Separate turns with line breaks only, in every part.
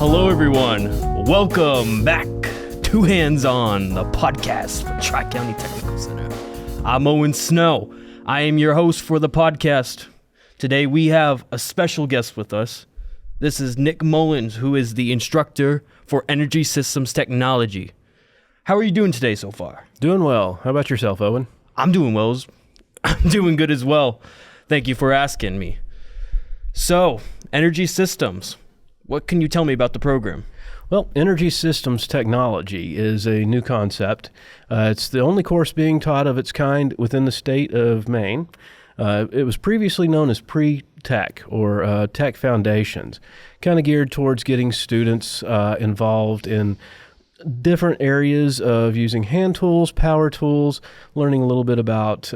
Hello, everyone. Welcome back to Hands On, the podcast for Tri-County Technical Center. I'm Owen Snow. I am your host for the podcast. Today, we have a special guest with us. This is Nick Mullins, who is the instructor for Energy Systems Technology. How are you doing today so far?
Doing well. How about yourself, Owen?
I'm doing well. I'm doing good as well. Thank you for asking me. So, Energy Systems. What can you tell me about the program?
Well, Energy Systems Technology is a new concept. It's the only course being taught of its kind within the state of Maine. It was previously known as Pre-Tech or Tech Foundations, kind of geared towards getting students involved in different areas of using hand tools, power tools, learning a little bit about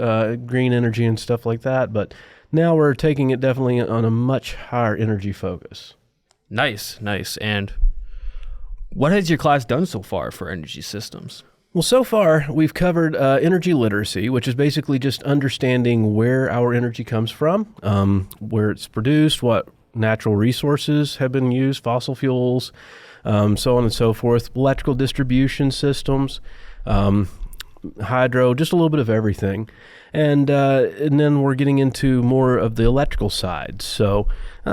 green energy and stuff like that. But now we're taking it definitely on a much higher energy focus.
Nice. And what has your class done so far for energy systems?
Well, so far we've covered energy literacy, which is basically just understanding where our energy comes from, where it's produced, what natural resources have been used, fossil fuels, so on and so forth, electrical distribution systems, hydro, just a little bit of everything. And then we're getting into more of the electrical side. So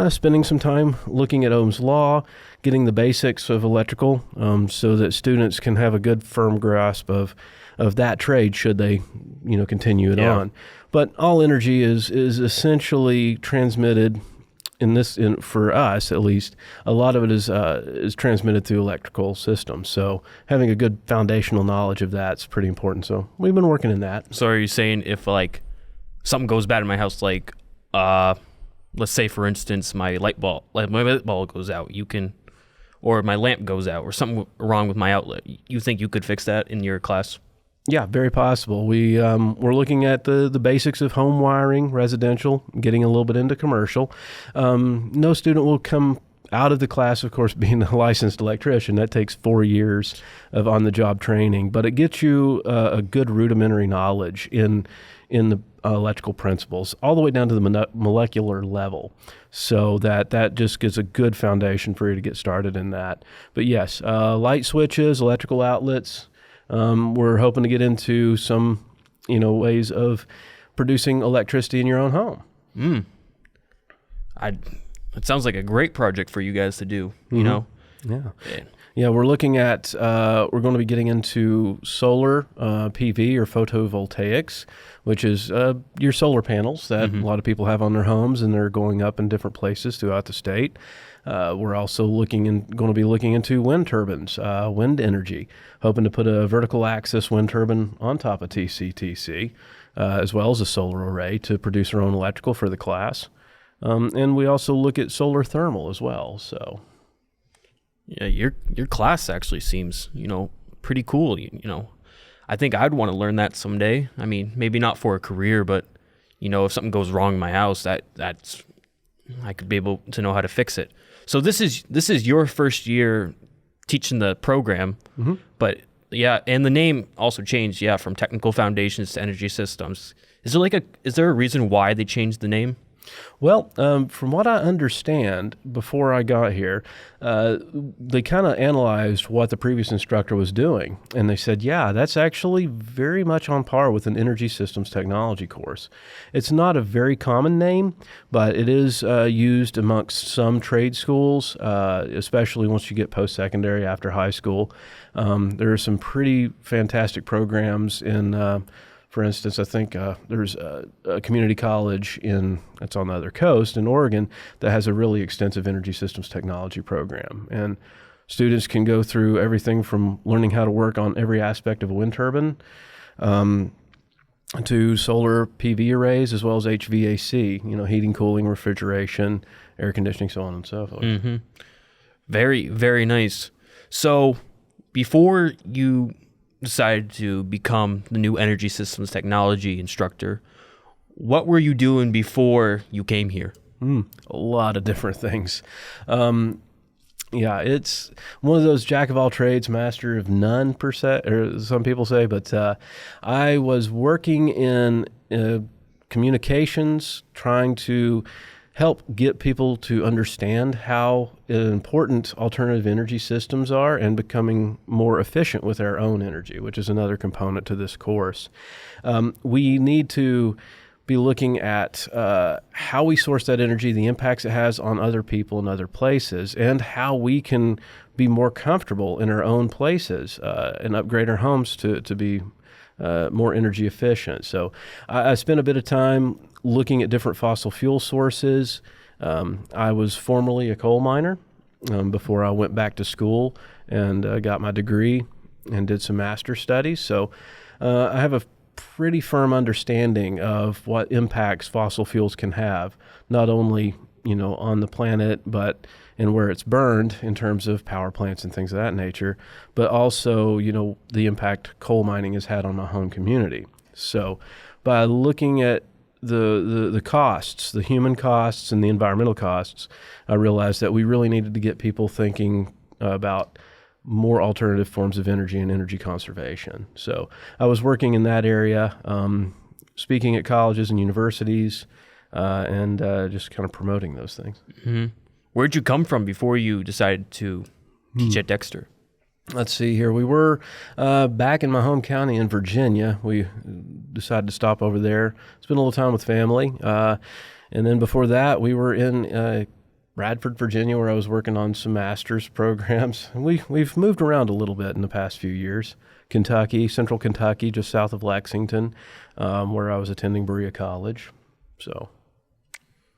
spending some time looking at Ohm's law, getting the basics of electrical so that students can have a good firm grasp of that trade should they continue it on. But all energy is essentially transmitted for us at least, a lot of it is transmitted through electrical systems. So having a good foundational knowledge of that's pretty important. So we've been working in that.
So are you saying if something goes bad in my house, let's say for instance my light bulb goes out, or my lamp goes out, or something wrong with my outlet, you think you could fix that in your class?
Yeah, very possible. We're looking at the basics of home wiring, residential, getting a little bit into commercial. No student will come out of the class, of course, being a licensed electrician. That takes 4 years of on-the-job training, but it gets you a good rudimentary knowledge in the electrical principles, all the way down to the molecular level, so that just gives a good foundation for you to get started in that. But yes, light switches, electrical outlets. We're hoping to get into some, ways of producing electricity in your own home.
It sounds like a great project for you guys to do,
Yeah, we're looking at, we're going to be getting into solar PV or photovoltaics, which is your solar panels that a lot of people have on their homes, and they're going up in different places throughout the state. We're also going to be looking into wind turbines, wind energy, hoping to put a vertical axis wind turbine on top of TCTC, as well as a solar array to produce our own electrical for the class. And we also look at solar thermal as well. So,
yeah, your class actually seems, pretty cool. I think I'd want to learn that someday. I mean, maybe not for a career, but if something goes wrong in my house, that's I could be able to know how to fix it. So this is your first year teaching the program, but yeah, and the name also changed, from Technical Foundations to Energy Systems. Is there a reason why they changed the name?
Well, from what I understand, before I got here, they kind of analyzed what the previous instructor was doing, and they said, yeah, that's actually very much on par with an Energy Systems Technology course. It's not a very common name, but it is used amongst some trade schools, especially once you get post-secondary after high school. There are some pretty fantastic programs in for instance, I think there's a community college that's on the other coast in Oregon that has a really extensive energy systems technology program. And students can go through everything from learning how to work on every aspect of a wind turbine to solar PV arrays, as well as HVAC, heating, cooling, refrigeration, air conditioning, so on and so forth.
Mm-hmm. Very, very nice. So before you decided to become the new Energy Systems Technology instructor, what were you doing before you came here?
A lot of different things. It's one of those jack of all trades, master of none per se, or some people say, but I was working in communications, trying to help get people to understand how important alternative energy systems are and becoming more efficient with our own energy, which is another component to this course. We need to be looking at how we source that energy, the impacts it has on other people and other places, and how we can be more comfortable in our own places and upgrade our homes to be more energy efficient. So I spent a bit of time looking at different fossil fuel sources. I was formerly a coal miner before I went back to school and got my degree and did some master's studies. So I have a pretty firm understanding of what impacts fossil fuels can have, not only on the planet, but in where it's burned in terms of power plants and things of that nature, but also the impact coal mining has had on my home community. So by looking at the costs, the human costs and the environmental costs, I realized that we really needed to get people thinking about more alternative forms of energy and energy conservation. So I was working in that area, speaking at colleges and universities, and just kind of promoting those things.
Mm-hmm. Where'd you come from before you decided to teach at Dexter?
Let's see here. We were back in my home county in Virginia. We decided to stop over there, spend a little time with family. And then before that, we were in Bradford, Virginia, where I was working on some master's programs. We've moved around a little bit in the past few years. Kentucky, central Kentucky, just south of Lexington, where I was attending Berea College. So,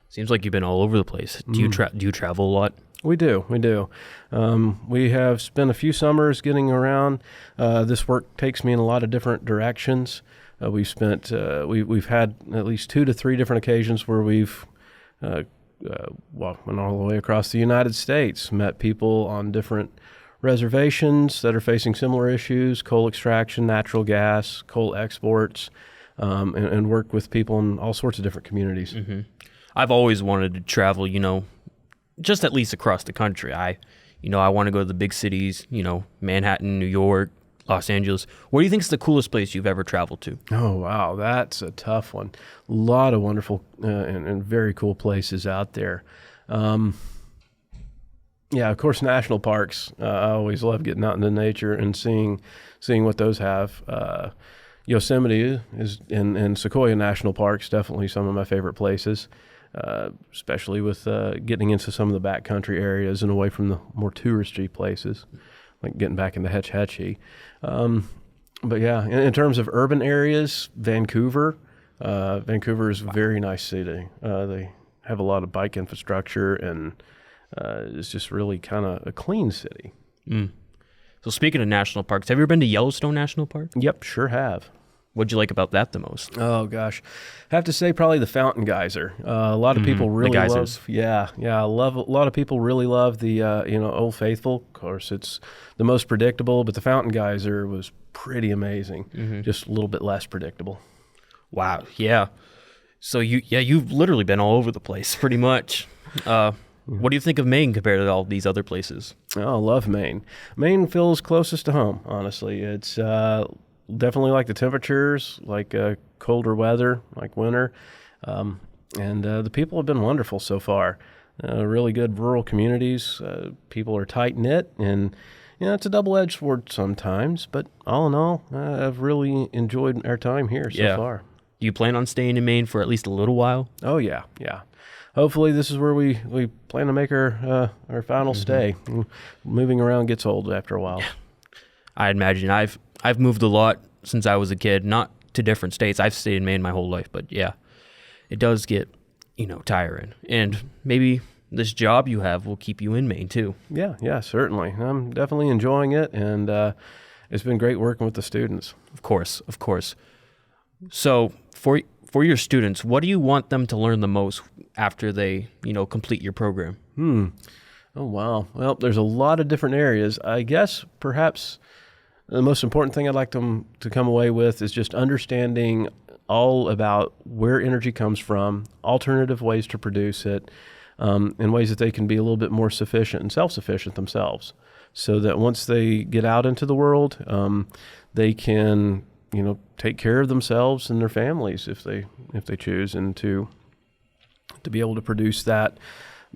seems like you've been all over the place. Do you travel a lot?
We do. We have spent a few summers getting around. This work takes me in a lot of different directions. We've had at least 2 to 3 different occasions where we've went all the way across the United States, met people on different reservations that are facing similar issues: coal extraction, natural gas, coal exports, and worked with people in all sorts of different communities.
Mm-hmm. I've always wanted to travel, just at least across the country. I want to go to the big cities, Manhattan, New York, Los Angeles. What do you think is the coolest place you've ever traveled to?
Oh, wow. That's a tough one. A lot of wonderful and very cool places out there. Yeah, of course, national parks. I always love getting out into nature and seeing what those have. Yosemite is and Sequoia National Park's definitely some of my favorite places. Especially with getting into some of the backcountry areas and away from the more touristy places, like getting back into Hetch Hetchy. But yeah, in terms of urban areas, Vancouver is a very nice city. They have a lot of bike infrastructure, and it's just really kind of a clean city.
Mm. So speaking of national parks, have you ever been to Yellowstone National Park?
Yep, sure have.
What'd you like about that the most?
Oh gosh, I have to say probably the fountain geyser. A lot of people really love. Yeah. I love a lot of people really love the Old Faithful. Of course, it's the most predictable, but the fountain geyser was pretty amazing. Just a little bit less predictable.
Wow. Yeah. So you've literally been all over the place, pretty much. What do you think of Maine compared to all these other places?
Oh, I love Maine. Maine feels closest to home. Honestly, it's definitely like the temperatures, like colder weather, like winter. And the people have been wonderful so far. Really good rural communities. People are tight-knit, and it's a double-edged sword sometimes, but all in all, I've really enjoyed our time here so far.
Do you plan on staying in Maine for at least a little while?
Oh, yeah. Hopefully this is where we plan to make our final stay. Moving around gets old after a while. Yeah.
I imagine I've moved a lot since I was a kid, not to different states. I've stayed in Maine my whole life, but yeah, it does get, tiring. And maybe this job you have will keep you in Maine too.
Yeah, certainly. I'm definitely enjoying it, and it's been great working with the students.
Of course. So for your students, what do you want them to learn the most after they, complete your program?
Oh, wow. Well, there's a lot of different areas. I guess perhaps the most important thing I'd like them to come away with is just understanding all about where energy comes from, alternative ways to produce it, in ways that they can be a little bit more sufficient and self-sufficient themselves, so that once they get out into the world, they can, take care of themselves and their families if they choose, and to to be able to produce that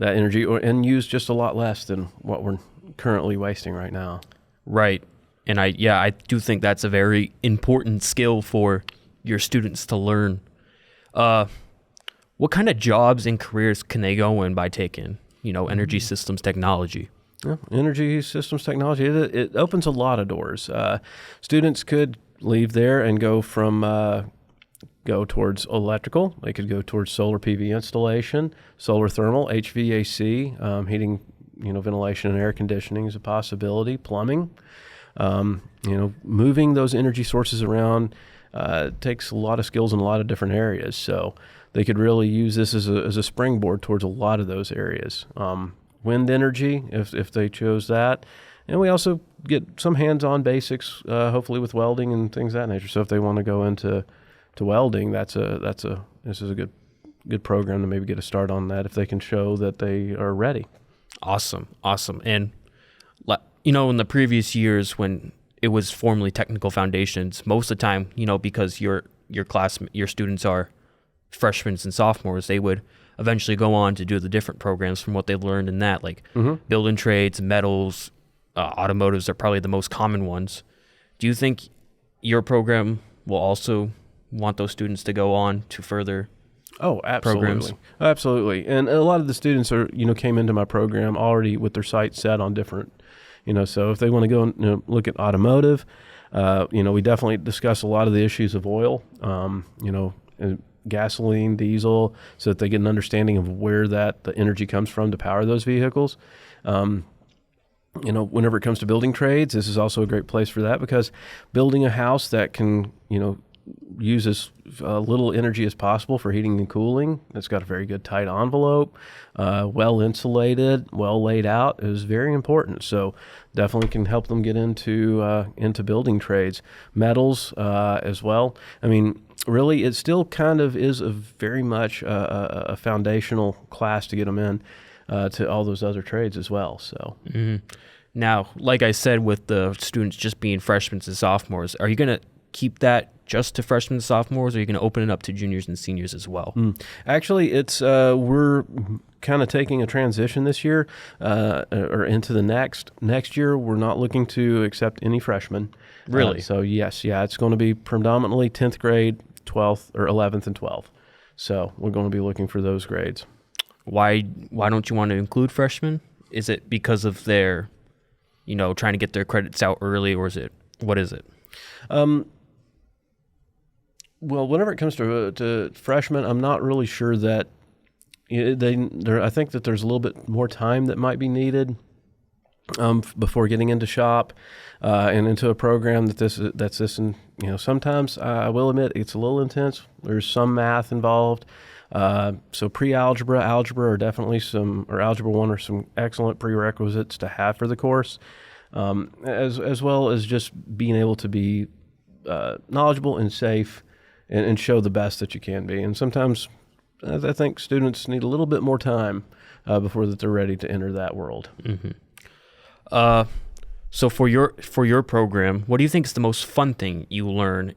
energy and use just a lot less than what we're currently wasting right now.
Right. And I do think that's a very important skill for your students to learn. What kind of jobs and careers can they go in by taking, energy systems technology?
Yeah, energy systems technology, it opens a lot of doors. Students could leave there and go towards electrical. They could go towards solar PV installation, solar thermal, HVAC, heating, ventilation and air conditioning is a possibility, plumbing. Moving those energy sources around takes a lot of skills in a lot of different areas. So they could really use this as a springboard towards a lot of those areas. Wind energy, if they chose that. And we also get some hands-on basics, hopefully with welding and things of that nature. So if they want to go into welding, this is a good program to maybe get a start on that if they can show that they are ready.
Awesome. And in the previous years when it was formerly technical foundations, most of the time, because your students are freshmen and sophomores, they would eventually go on to do the different programs from what they learned in that, like building trades, metals, automotives are probably the most common ones. Do you think your program will also want those students to go on to further programs?
Absolutely. And a lot of the students came into my program already with their sights set on different, so if they want to go and look at automotive, we definitely discuss a lot of the issues of oil, and gasoline, diesel, so that they get an understanding of where the energy comes from to power those vehicles. Whenever it comes to building trades, this is also a great place for that, because building a house that can, use as little energy as possible for heating and cooling, it's got a very good tight envelope, well insulated, well laid out, is very important. So definitely can help them get into building trades. Metals as well. I mean, really, it still kind of is very much a foundational class to get them in to all those other trades as well. So.
Mm-hmm. Now, like I said, with the students just being freshmen and sophomores, are you going to keep that just to freshmen and sophomores, or are you going to open it up to juniors and seniors as well?
Actually, it's we're kind of taking a transition this year or into the next year. We're not looking to accept any freshmen.
Really?
So yes, it's going to be predominantly 10th grade, 12th or 11th and 12th. So we're going to be looking for those grades.
Why don't you want to include freshmen? Is it because of their, trying to get their credits out early, or what is it?
Well, whenever it comes to freshmen, I'm not really sure that I think that there's a little bit more time that might be needed before getting into shop and into a program that's this. And sometimes I will admit it's a little intense. There's some math involved. So pre-algebra, algebra are definitely algebra 1 are some excellent prerequisites to have for the course, as well as just being able to be knowledgeable and safe and show the best that you can be. And sometimes I think students need a little bit more time before that they're ready to enter that world.
Mm-hmm. So for your program, what do you think is the most fun thing you learn,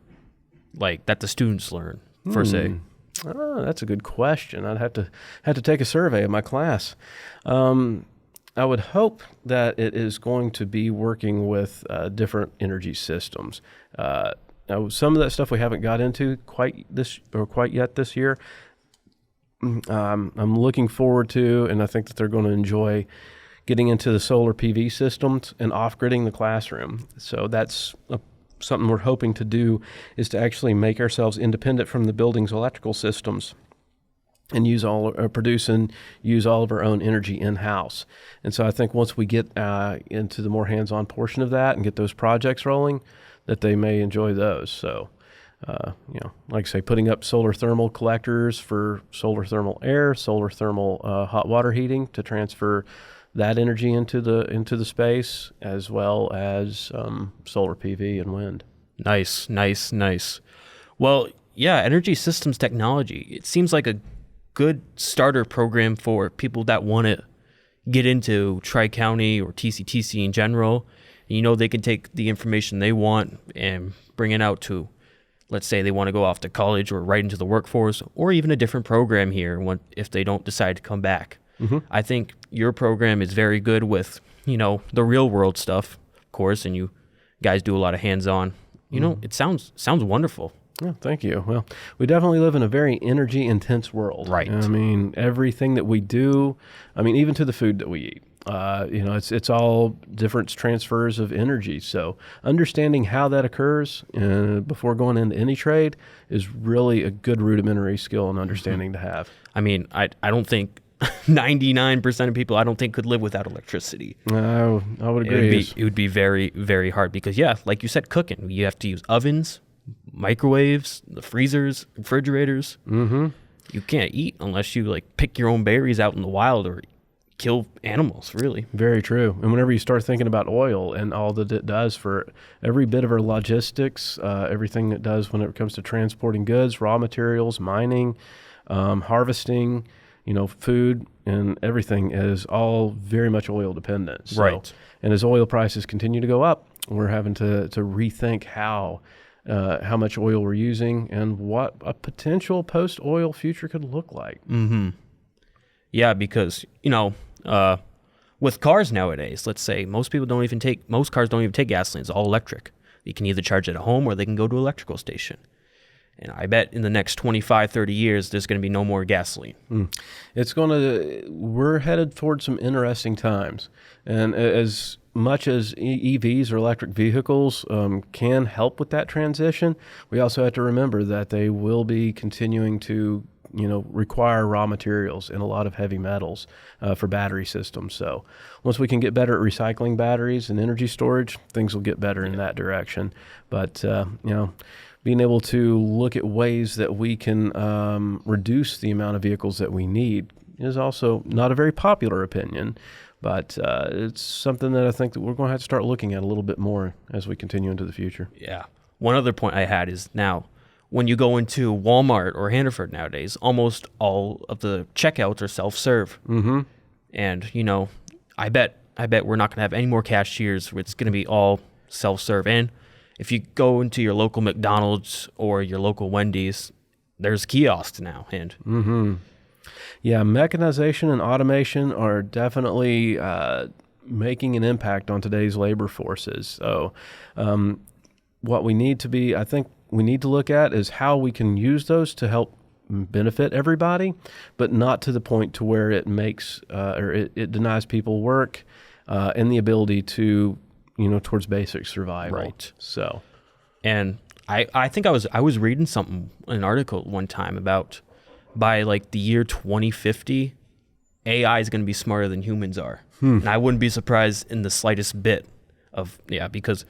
like that the students learn, per se?
That's a good question. I'd have to take a survey of my class. I would hope that it is going to be working with different energy systems. Now, some of that stuff we haven't got into quite yet this year. I'm looking forward to, and I think that they're going to enjoy getting into the solar PV systems and off-gridding the classroom. So that's something we're hoping to do, is to actually make ourselves independent from the building's electrical systems and produce and use all of our own energy in-house. And so I think once we get into the more hands-on portion of that and get those projects rolling, that they may enjoy those. So, like I say, putting up solar thermal collectors for solar thermal air, solar thermal hot water heating to transfer that energy into the space, as well as solar PV and wind.
Nice. Well, yeah, energy systems technology. It seems like a good starter program for people that want to get into Tri-County or TCTC in general. They can take the information they want and bring it out to let's say they want to go off to college or right into the workforce, or even a different program here if they don't decide to come back. I think your program is very good with, the real world stuff, of course, and you guys do a lot of hands-on. It sounds wonderful.
Yeah, thank you. Well, we definitely live in a very energy-intense world.
Right.
I mean, everything that we do, even to the food that we eat, it's all different transfers of energy. So understanding how that occurs before going into any trade is really a good rudimentary skill and understanding to have.
I mean, I don't think 99% of people, I don't think, could live without electricity.
I would agree.
It would be very, very hard because, yeah, like you said, cooking. You have to use ovens, microwaves, the freezers, refrigerators. You can't eat unless you pick your own berries out in the wild or kill animals, really.
Very true. And whenever you start thinking about oil and all that it does for every bit of our logistics, everything it does when it comes to transporting goods, raw materials, mining, harvesting, food and everything is all very much oil dependent. So,
right.
And as oil prices continue to go up, we're having to rethink how much oil we're using and what a potential post-oil future could look like.
Yeah, because, with cars nowadays, let's say most cars don't even take gasoline. It's all electric. You can either charge it at home or they can go to an electrical station. And I bet in the next 25, 30 years, there's going to be no more gasoline.
We're headed towards some interesting times. And as much as EVs or electric vehicles can help with that transition, we also have to remember that they will be continuing to require raw materials and a lot of heavy metals for battery systems. So once we can get better at recycling batteries and energy storage, things will get better in that direction. But, being able to look at ways that we can reduce the amount of vehicles that we need is also not a very popular opinion, but it's something that I think that we're going to have to start looking at a little bit more as we continue into the future.
Yeah. One other point I had is now, when you go into Walmart or Hannaford nowadays, almost all of the checkouts are self-serve. And, I bet we're not going to have any more cashiers. It's going to be all self-serve. And if you go into your local McDonald's or your local Wendy's, there's kiosks now. And
yeah, mechanization and automation are definitely making an impact on today's labor forces. So what we need to look at is how we can use those to help benefit everybody, but not to the point to where it makes or it denies people work and the ability to towards basic survival.
Right.
So,
and I think I was reading an article one time about by the year 2050, AI is going to be smarter than humans are. And I wouldn't be surprised in the slightest bit because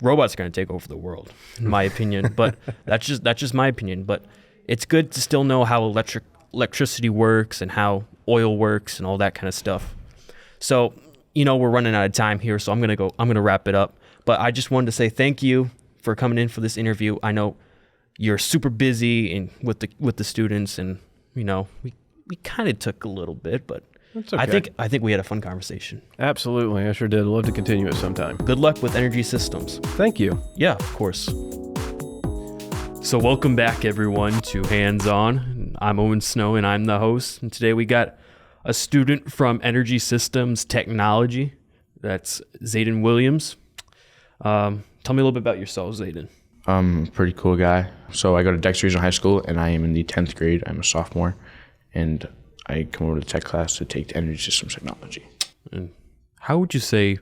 robots are going to take over the world, in my opinion. But that's just my opinion. But it's good to still know how electricity works and how oil works and all that kind of stuff. So, we're running out of time here, so I'm gonna wrap it up. But I just wanted to say thank you for coming in for this interview. I know you're super busy and with the students, and we kind of took a little bit, but
that's okay.
I think we had a fun conversation.
Absolutely, I sure did. I'd love to continue it sometime.
Good luck with Energy Systems.
Thank you.
Yeah, of course. So welcome back, everyone, to Hands On. I'm Owen Snow, and I'm the host. And today we got a student from Energy Systems Technology. That's Zaiden Williams. Tell me a little bit about yourself, Zaiden.
I'm a pretty cool guy. So I go to Dexter Regional High School, and I am in the 10th grade. I'm a sophomore, and I come over to tech class to take Energy Systems Technology.
And how would you say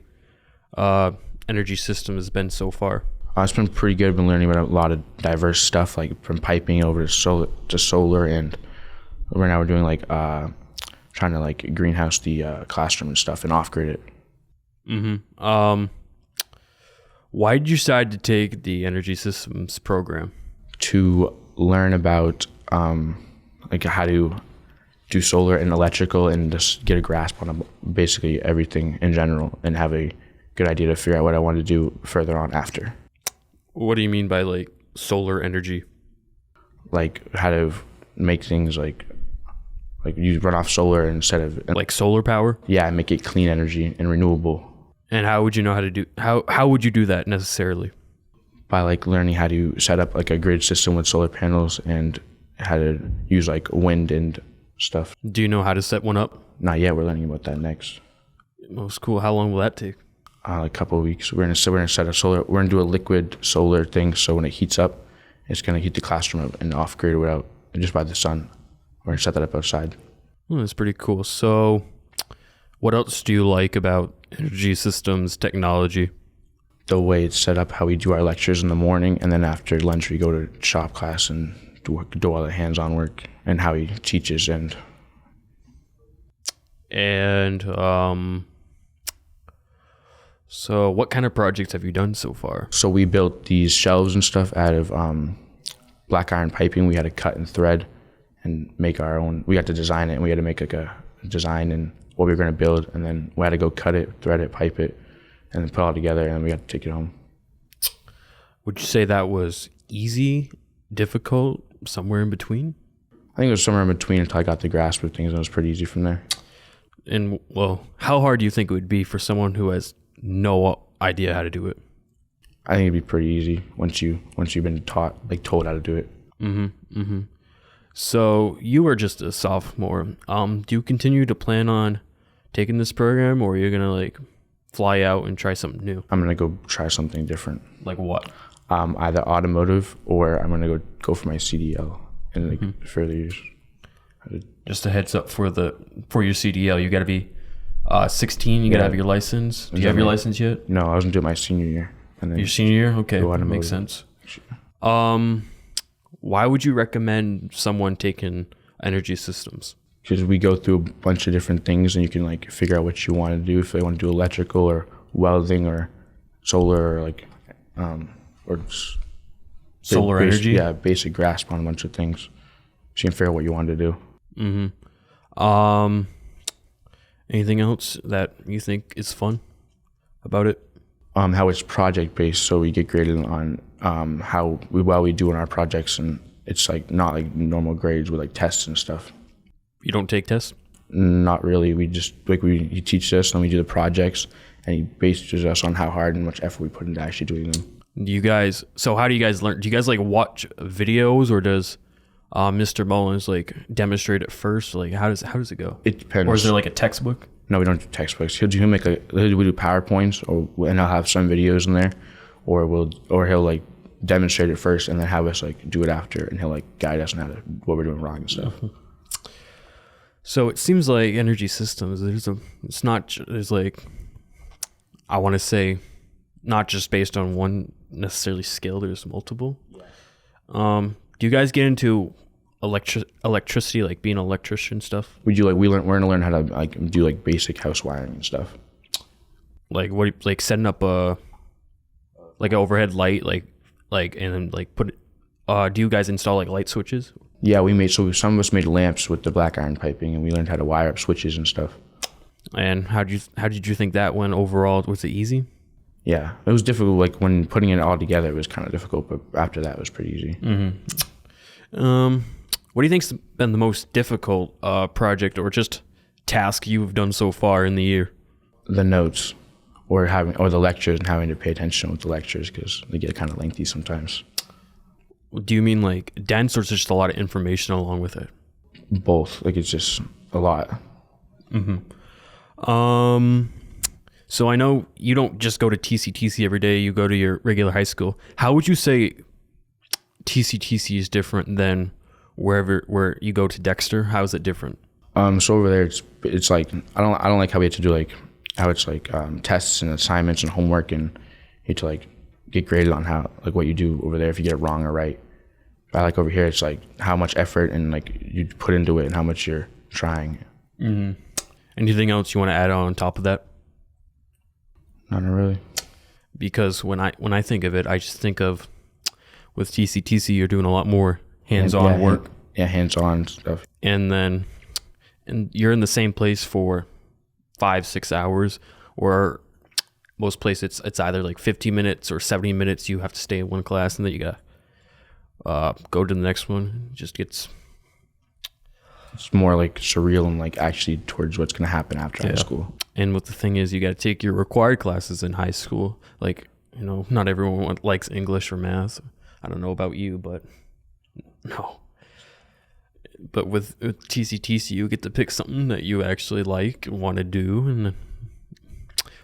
Energy System has been so far?
It's been pretty good. I've been learning about a lot of diverse stuff, like from piping over to solar, and right now we're doing trying to greenhouse the classroom and stuff and off-grid it.
Why did you decide to take the Energy Systems program?
To learn about how to do solar and electrical and just get a grasp on basically everything in general and have a good idea to figure out what I want to do further on after.
What do you mean by solar energy?
How to make things you run off solar instead of
solar power?
Yeah, make it clean energy and renewable.
And how would you know how to do how would you do that necessarily?
by like learning how to set up like a grid system with solar panels and how to use like wind and stuff.
Do you know how to set one up?
Not yet. We're learning about that next.
Most cool. How long will that take?
Like a couple of weeks. We're gonna set a solar. We're gonna do a liquid solar thing. So when it heats up, it's gonna heat the classroom up and off grid without just by the sun. We're gonna set that up outside.
Oh, that's pretty cool. So, what else do you like about energy systems technology?
The way it's set up, how we do our lectures in the morning, and then after lunch we go to shop class and do all the hands-on work, and how he teaches
so what kind of projects have you done so far?
So we built these shelves and stuff out of black iron piping. We had to cut and thread and make our own. We had to design it, and we had to make like a design and what we were going to build, and then we had to go cut it, thread it, pipe it, and then put it all together, and then we had to take it home.
Would you say that was easy, difficult, somewhere in between?
I think it was somewhere in between until I got the grasp of things, and it was pretty easy from there.
And, well, how hard do you think it would be for someone who has no idea how to do it?
I think it'd be pretty easy once you've been told how to do it.
So you were just a sophomore. Do you continue to plan on taking this program, or are you gonna like fly out and try something new?
I'm gonna go try something different.
Like what?
Either automotive, or I'm gonna go for my CDL in like further years.
Just a heads up for your CDL, you got to be 16. You got to have your license. Do you have your license yet?
No, I was gonna do it my senior year. And then
your senior year? Okay, that makes sense. Why would you recommend someone taking energy systems?
Because we go through a bunch of different things, and you can like figure out what you want to do. If they want to do electrical or welding or solar or like or
solar energy.
Yeah, basic grasp on a bunch of things. So you can figure out what you want to do.
Anything else that you think is fun about it?
How it's project based, so we get graded on how we do in our projects, and it's like not like normal grades with like tests and stuff.
You don't take tests?
Not really. We just he teaches us, and we do the projects, and he bases us on how hard and much effort we put into actually doing them.
So how do you guys learn? Do you guys like watch videos, or does Mr. Mullins like demonstrate it first? Like how does it go?
It depends.
Or is there like a textbook?
No, we don't do textbooks. He'll do PowerPoints, and I'll have some videos in there, or he'll like demonstrate it first and then have us like do it after, and he'll like guide us on what we're doing wrong and stuff.
So it seems like energy systems. There's like, I want to say, not just based on one necessarily skill. There's multiple. Do you guys get into electricity, like being an electrician stuff?
We do. Like we're going to learn how to like do like basic house wiring and stuff.
Like what? Like setting up an overhead light, like and then like put. Do you guys install like light switches?
Yeah, some of us made lamps with the black iron piping, and we learned how to wire up switches and stuff. And
how did you think that went overall? Was it easy?
Yeah, it was difficult. Like when putting it all together, it was kind of difficult, but after that, it was pretty easy.
What do you think's been the most difficult project or just task you've done so far in the year?
The notes, or the lectures, and having to pay attention with the lectures because they get kind of lengthy sometimes.
Do you mean like dense, or is there just a lot of information along with it?
Both. Like it's just a lot.
So I know you don't just go to TCTC every day. You go to your regular high school. How would you say TCTC is different than where you go to Dexter? How is it different?
So over there, it's like I don't like how we have to do like how it's like tests and assignments and homework, and you have to like get graded on how like what you do over there if you get it wrong or right. But I like over here, it's like how much effort and like you put into it and how much you're trying.
Anything else you want to add on top of that?
Not really.
Because when I think of it, I just think of with TCTC, you're doing a lot more hands-on work.
Hands-on stuff.
And you're in the same place for 5-6 hours, or most places it's either like 50 minutes or 70 minutes. You have to stay in one class, and then you gotta go to the next one. It's
more like surreal and like actually towards what's gonna happen after high school.
And what the thing is, you got to take your required classes in high school. Like You know, not everyone likes English or math. I don't know about you, but no. But with TCTC, you get to pick something that you actually like and want to do. And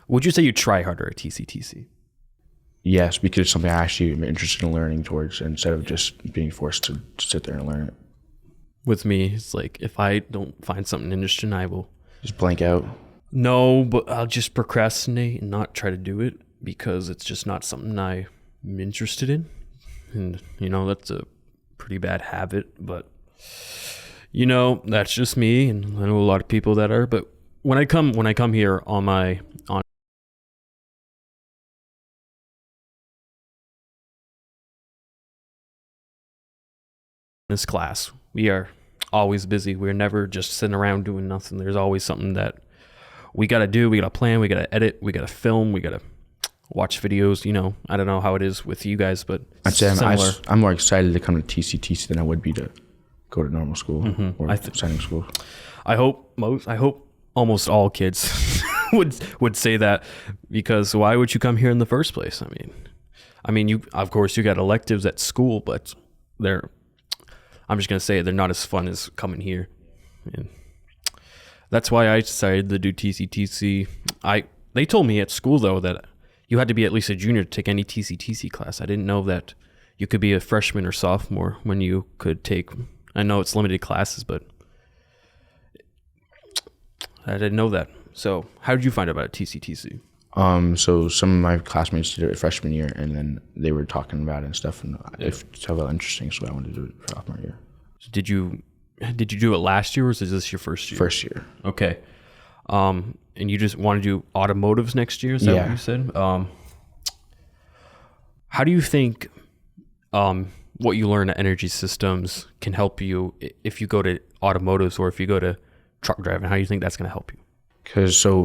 would you say you try harder at TCTC?
Yes, because it's something I actually am interested in learning towards instead of just being forced to sit there and learn it.
With me, it's like if I don't find something interesting, I will
Just blank out.
No, but I'll just procrastinate and not try to do it because it's just not something I'm interested in. And, you know, that's a pretty bad habit, but, you know, that's just me. And I know a lot of people that are, but when I come here on this class, we are always busy. We're never just sitting around doing nothing. There's always something that we got to do. We got to plan. We got to edit. We got to film. We got to watch videos. You know, I don't know how it is with you guys, but
I'd say
similar.
I'm more excited to come to TCTC than I would be to go to normal school or signing school.
I hope almost all kids would say that, because why would you come here in the first place? I mean, you of course you got electives at school, but I'm just gonna say they're not as fun as coming here, and that's why I decided to do TCTC. They told me at school though that you had to be at least a junior to take any TCTC class. I didn't know that you could be a freshman or sophomore when you could take. I know it's limited classes, but I didn't know that. So how did you find out about TCTC?
So some of my classmates did it freshman year, and then they were talking about it and stuff, and it felt interesting, so I wanted to do it sophomore year.
Did you do it last year, or is this your first year?
First year.
Okay. And you just want to do automotives next year? Is that what you said? How do you think what you learn at energy systems can help you if you go to automotives or if you go to truck driving? How do you think that's going to help you?
Because so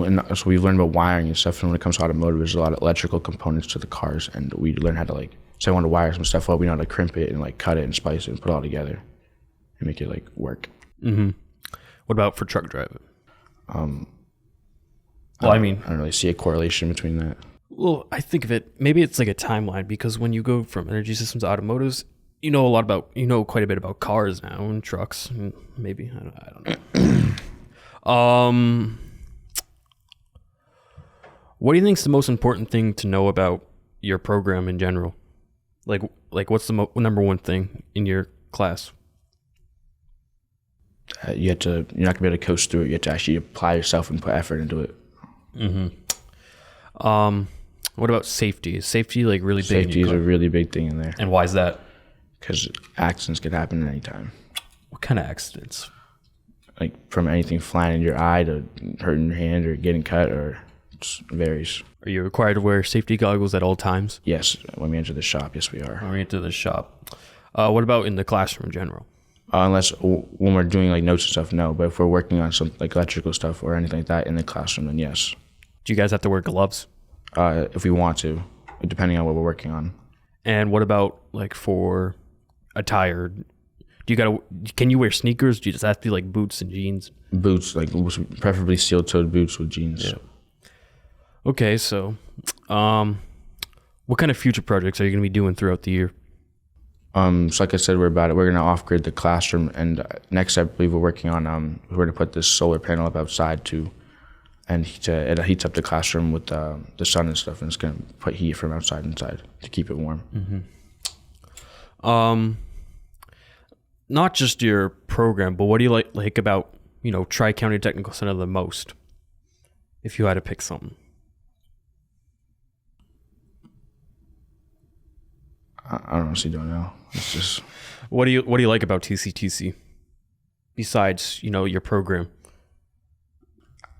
we've learned about wiring and stuff, and when it comes to automotive, there's a lot of electrical components to the cars, and we learn how to say I want to wire some stuff up, we know how to crimp it and cut it and splice it and put it all together and make it work.
Mm-hmm. What about for truck driving?
I don't really see a correlation between that.
Well, I think of it, maybe it's like a timeline, because when you go from energy systems to automotives, you know quite a bit about cars now and trucks, and maybe, I don't know. What do you think is the most important thing to know about your program in general? Like what's the number one thing in your class?
You're not going to be able to coast through it. You have to actually apply yourself and put effort into it.
Mm-hmm. What about safety? Is safety really big?
Safety is a really big thing in there.
And why is that?
Because accidents could happen at any time.
What kind of accidents?
From anything flying in your eye to hurting your hand or getting cut, or it varies.
Are you required to wear safety goggles at all times?
Yes, when we enter the shop, yes we are.
When we enter the shop. What about in the classroom in general?
Unless when we're doing notes and stuff, no. But if we're working on some electrical stuff or anything like that in the classroom, then yes.
Do you guys have to wear gloves?
If we want to, depending on what we're working on. And
what about for attire? Can you wear sneakers? Do you just have to be boots and jeans?
Boots, preferably steel-toed boots with jeans.
Yeah. Okay, so what kind of future projects are you going to be doing throughout the year?
So like I said, we're going to off-grid the classroom, and next I believe we're working on, we're going to put this solar panel up outside and it heats up the classroom with the sun and stuff, and it's going to put heat from outside inside to keep it warm.
Mm-hmm. Not just your program, but what do you like about Tri-County Technical Center the most? If you had to pick something.
I honestly don't know. It's just
what do you like about TCTC besides your program?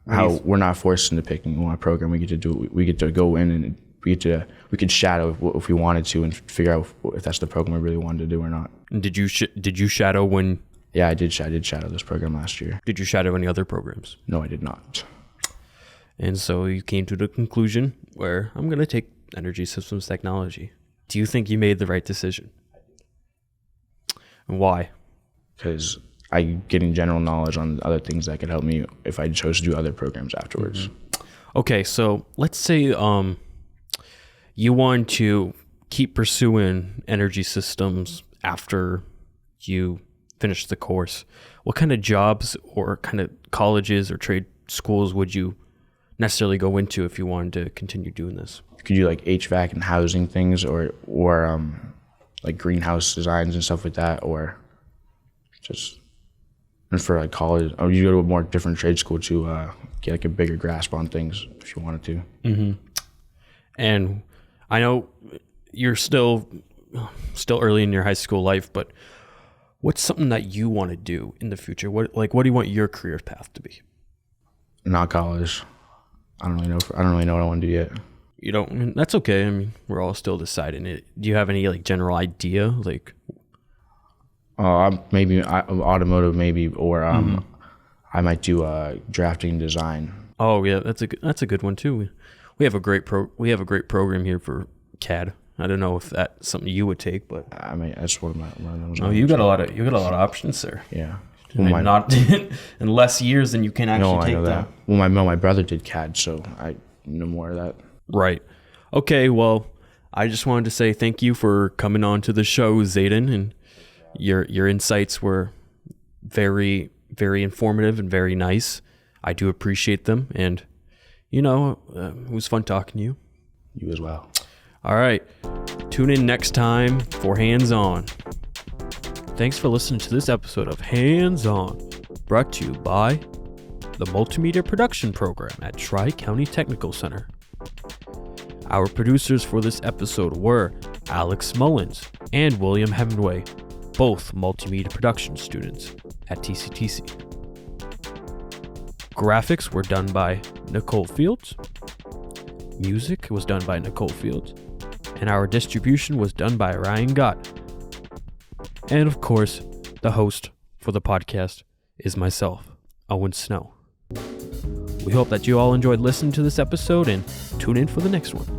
How we're not forced into picking one program. We get to go in and we could shadow if we wanted to and figure out if that's the program we really wanted to do or not.
And did you shadow when?
Yeah, I did shadow this program last year.
Did you shadow any other programs?
No, I did not.
And so you came to the conclusion where I'm going to take energy systems technology. Do you think you made the right decision? And why?
Because I'm getting general knowledge on other things that could help me if I chose to do other programs afterwards.
Mm-hmm. Okay, so let's say you want to keep pursuing energy systems after you finish the course, what kind of jobs or kind of colleges or trade schools would you necessarily go into if you wanted to continue doing this?
Could you like HVAC and housing things, or like greenhouse designs and stuff like that, or just, and for like college, or you go to a more different trade school to get like a bigger grasp on things if you wanted to.
Mm-hmm. And I know you're still early in your high school life, but what's something that you want to do in the future? What do you want your career path to be?
Not college. I don't really know what I want to do yet.
You don't. That's okay. I mean, we're all still deciding it. Do you have any like general idea? Like,
maybe automotive, maybe, or I might do drafting and design.
Oh yeah, that's a good one too. We have a great program here for CAD. I don't know if that's something you would take, but
I mean that's one of those.
Oh, you got a lot of options there.
Yeah.
Well, not in less years than you can actually take them.
Well, my brother did CAD, so I know more of that.
Right. Okay. Well, I just wanted to say thank you for coming on to the show, Zaiden, and your insights were very, very informative and very nice. I do appreciate them, and it was fun talking to you.
You as well.
All right. Tune in next time for Hands On. Thanks for listening to this episode of Hands On, brought to you by the Multimedia Production Program at Tri-County Technical Center. Our producers for this episode were Alex Mullins and William Hemingway, both multimedia production students at TCTC. Graphics were done by Nicole Fields. Music was done by Nicole Fields. And our distribution was done by Ryan Gott. And of course, the host for the podcast is myself, Owen Snow. We hope that you all enjoyed listening to this episode and tune in for the next one.